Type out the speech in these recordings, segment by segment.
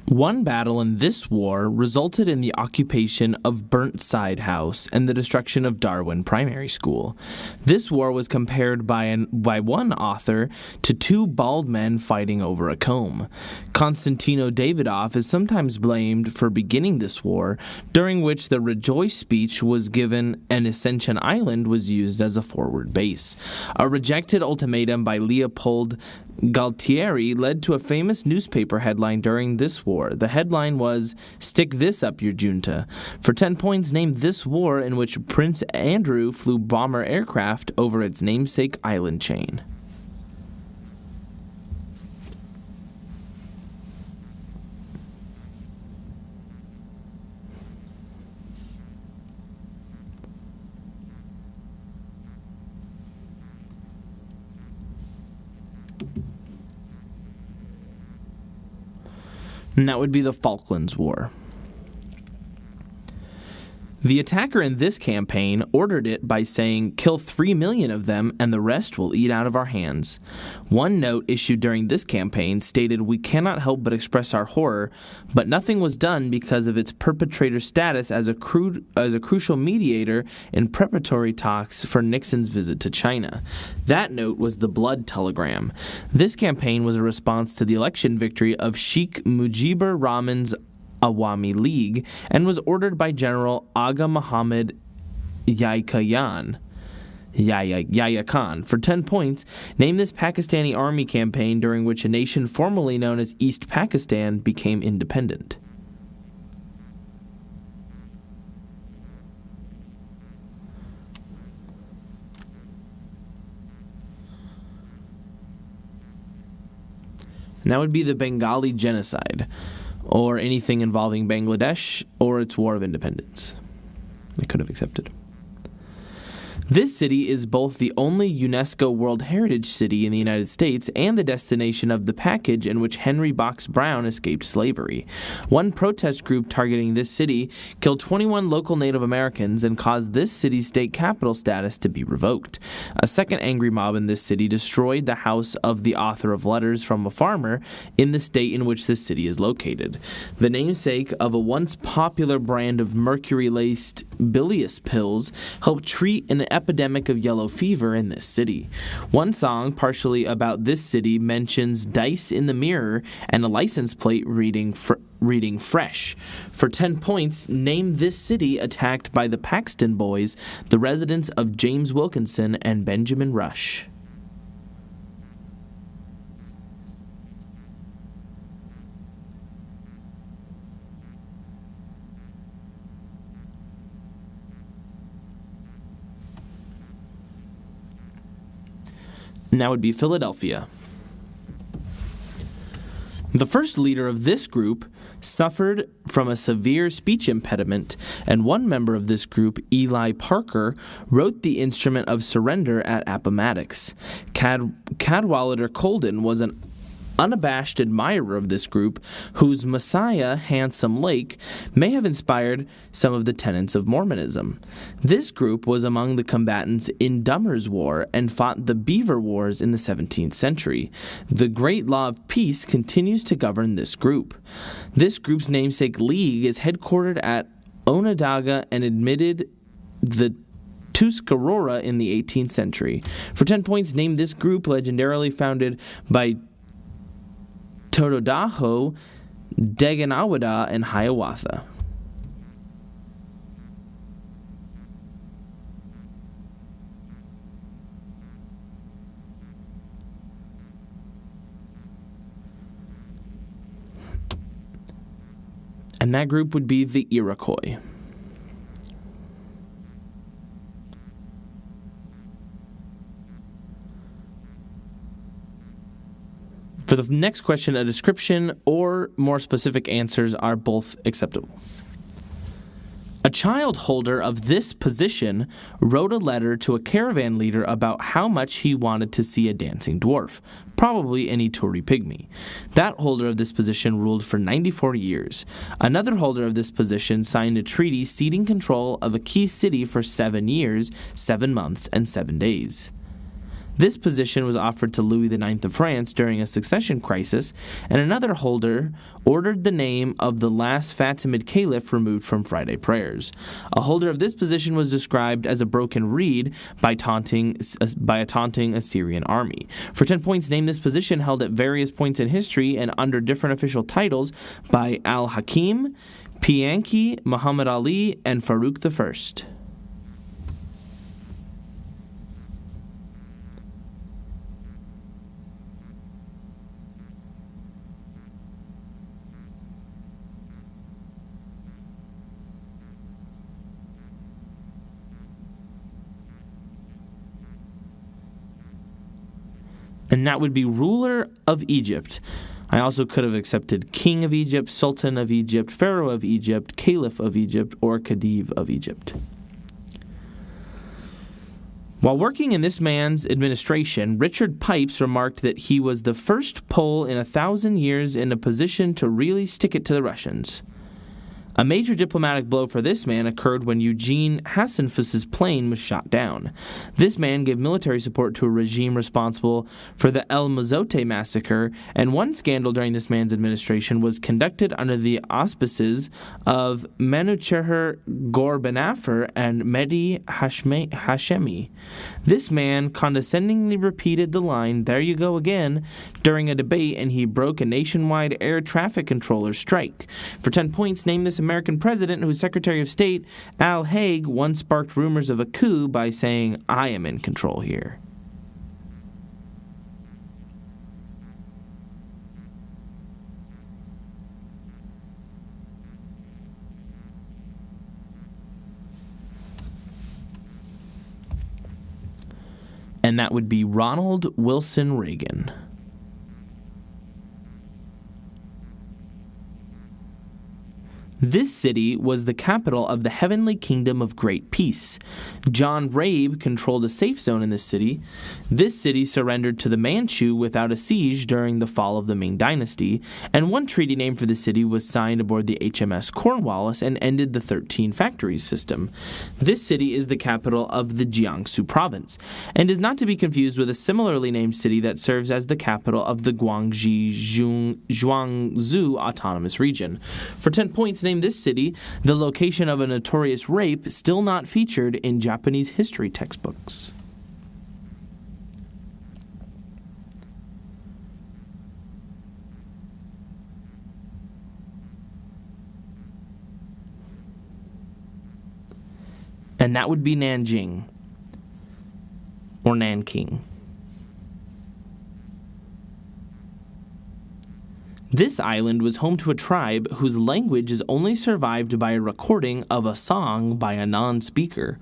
One battle in this war resulted in the occupation of Burnside House and the destruction of Darwin Primary School. This war was compared by one author to two bald men fighting over a comb. Konstantino Davidoff is sometimes blamed for beginning this war, during which the Rejoice speech was given and Ascension Island was used as a forward base. A rejected ultimatum by Leopold Galtieri led to a famous newspaper headline during this war. The headline was, "Stick this up your junta." For 10 points, name this war in which Prince Andrew flew bomber aircraft over its namesake island chain. And that would be the Falklands War. The attacker in this campaign ordered it by saying, "Kill 3 million of them and the rest will eat out of our hands." One note issued during this campaign stated, "We cannot help but express our horror, but nothing was done because of its perpetrator's status as a crucial mediator in preparatory talks for Nixon's visit to China." That note was the blood telegram. This campaign was a response to the election victory of Sheikh Mujibur Rahman's Awami League and was ordered by General Aga Muhammad Yahya Khan. For 10 points, name this Pakistani army campaign during which a nation formerly known as East Pakistan became independent. And that would be the Bengali Genocide, or anything involving Bangladesh or its War of Independence. They could have accepted. This city is both the only UNESCO World Heritage City in the United States and the destination of the package in which Henry Box Brown escaped slavery. One protest group targeting this city killed 21 local Native Americans and caused this city's state capital status to be revoked. A second angry mob in this city destroyed the house of the author of Letters from a Farmer in the state in which this city is located. The namesake of a once popular brand of mercury-laced bilious pills helped treat an epidemic of yellow fever in this city. One song partially about this city mentions dice in the mirror and a license plate reading fresh. For 10 points, name this city attacked by the Paxton Boys, the residents of James Wilkinson and Benjamin Rush. And that would be Philadelphia. The first leader of this group suffered from a severe speech impediment, and one member of this group, Eli Parker, wrote the Instrument of Surrender at Appomattox. Cadwallader Colden was an unabashed admirer of this group, whose Messiah, Handsome Lake, may have inspired some of the tenets of Mormonism. This group was among the combatants in Dummer's War and fought the Beaver Wars in the 17th century. The Great Law of Peace continues to govern this group. This group's namesake league is headquartered at Onondaga and admitted the Tuscarora in the 18th century. For 10 points, name this group legendarily founded by Tododaho, Deganawada, and Hiawatha. And that group would be the Iroquois. For the next question, a description or more specific answers are both acceptable. A child holder of this position wrote a letter to a caravan leader about how much he wanted to see a dancing dwarf, probably an Ituri pygmy. That holder of this position ruled for 94 years. Another holder of this position signed a treaty ceding control of a key city for 7 years, 7 months, and 7 days. This position was offered to Louis IX of France during a succession crisis, and another holder ordered the name of the last Fatimid caliph removed from Friday prayers. A holder of this position was described as a broken reed by a taunting Assyrian army. For 10 points, name this position held at various points in history and under different official titles by Al-Hakim, Pianki, Muhammad Ali, and Farouk I. And that would be ruler of Egypt. I also could have accepted king of Egypt, sultan of Egypt, pharaoh of Egypt, caliph of Egypt, or khedive of Egypt. While working in this man's administration, Richard Pipes remarked that he was the first Pole in 1,000 years in a position to really stick it to the Russians. A major diplomatic blow for this man occurred when Eugene Hasenfuss's plane was shot down. This man gave military support to a regime responsible for the El Mozote massacre, and one scandal during this man's administration was conducted under the auspices of Manuchehr Ghorbanafar and Mehdi Hashemi. This man condescendingly repeated the line, "There you go again," during a debate, and he broke a nationwide air traffic controller strike. For 10 points, name this American president whose Secretary of State, Al Haig, once sparked rumors of a coup by saying, "I am in control here." And that would be Ronald Wilson Reagan. This city was the capital of the Heavenly Kingdom of Great Peace. John Rabe controlled a safe zone in this city. This city surrendered to the Manchu without a siege during the fall of the Ming Dynasty, and one treaty name for the city was signed aboard the HMS Cornwallis and ended the 13 factories system. This city is the capital of the Jiangsu province, and is not to be confused with a similarly named city that serves as the capital of the Guangzhou Autonomous Region. For 10 points, name this city, the location of a notorious rape still not featured in Japanese history textbooks. And that would be Nanjing, or Nanking. This island was home to a tribe whose language is only survived by a recording of a song by a non-speaker.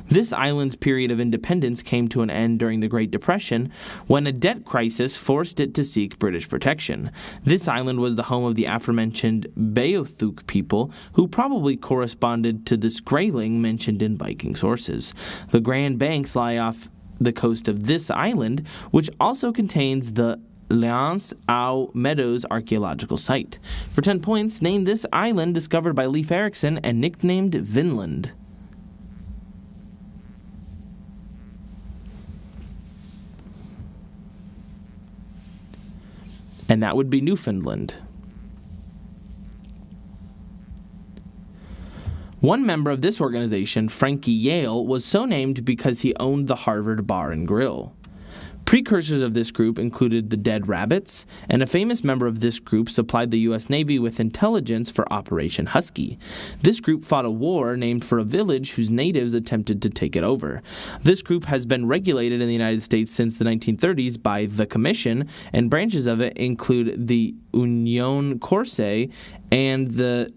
This island's period of independence came to an end during the Great Depression, when a debt crisis forced it to seek British protection. This island was the home of the aforementioned Beothuk people, who probably corresponded to the Skraeling mentioned in Viking sources. The Grand Banks lie off the coast of this island, which also contains the Leance Au Meadows archaeological site. For 10 points, name this island discovered by Leif Erikson and nicknamed Vinland. And that would be Newfoundland. One member of this organization, Frankie Yale, was so named because he owned the Harvard Bar and Grill. Precursors of this group included the Dead Rabbits, and a famous member of this group supplied the U.S. Navy with intelligence for Operation Husky. This group fought a war named for a village whose natives attempted to take it over. This group has been regulated in the United States since the 1930s by the Commission, and branches of it include the Union Corse and the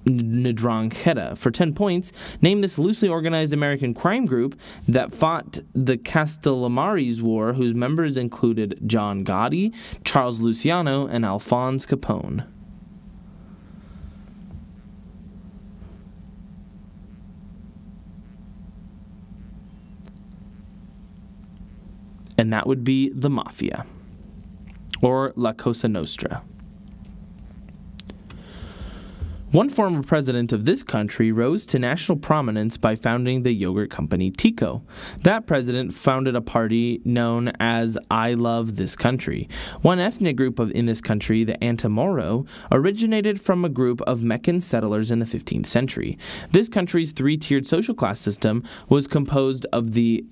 Ndrangheta. For 10 points, name this loosely organized American crime group that fought the Castellamares War, whose members included John Gotti, Charles Luciano, and Alphonse Capone. And that would be the Mafia, or La Cosa Nostra. One former president of this country rose to national prominence by founding the yogurt company Tico. That president founded a party known as I Love This Country. One ethnic group in this country, the Antamoro, originated from a group of Meccan settlers in the 15th century. This country's three-tiered social class system was composed of the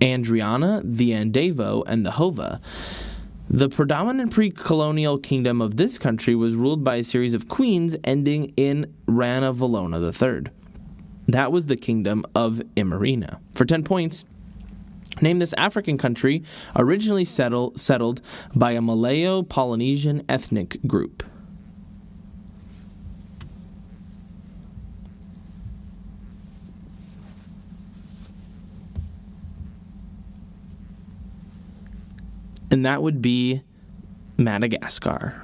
Andriana, the Andavo, and the Hova. The predominant pre-colonial kingdom of this country was ruled by a series of queens ending in Ranavalona III. That was the kingdom of Imerina. For 10 points, name this African country originally settled by a Malayo-Polynesian ethnic group. And that would be Madagascar.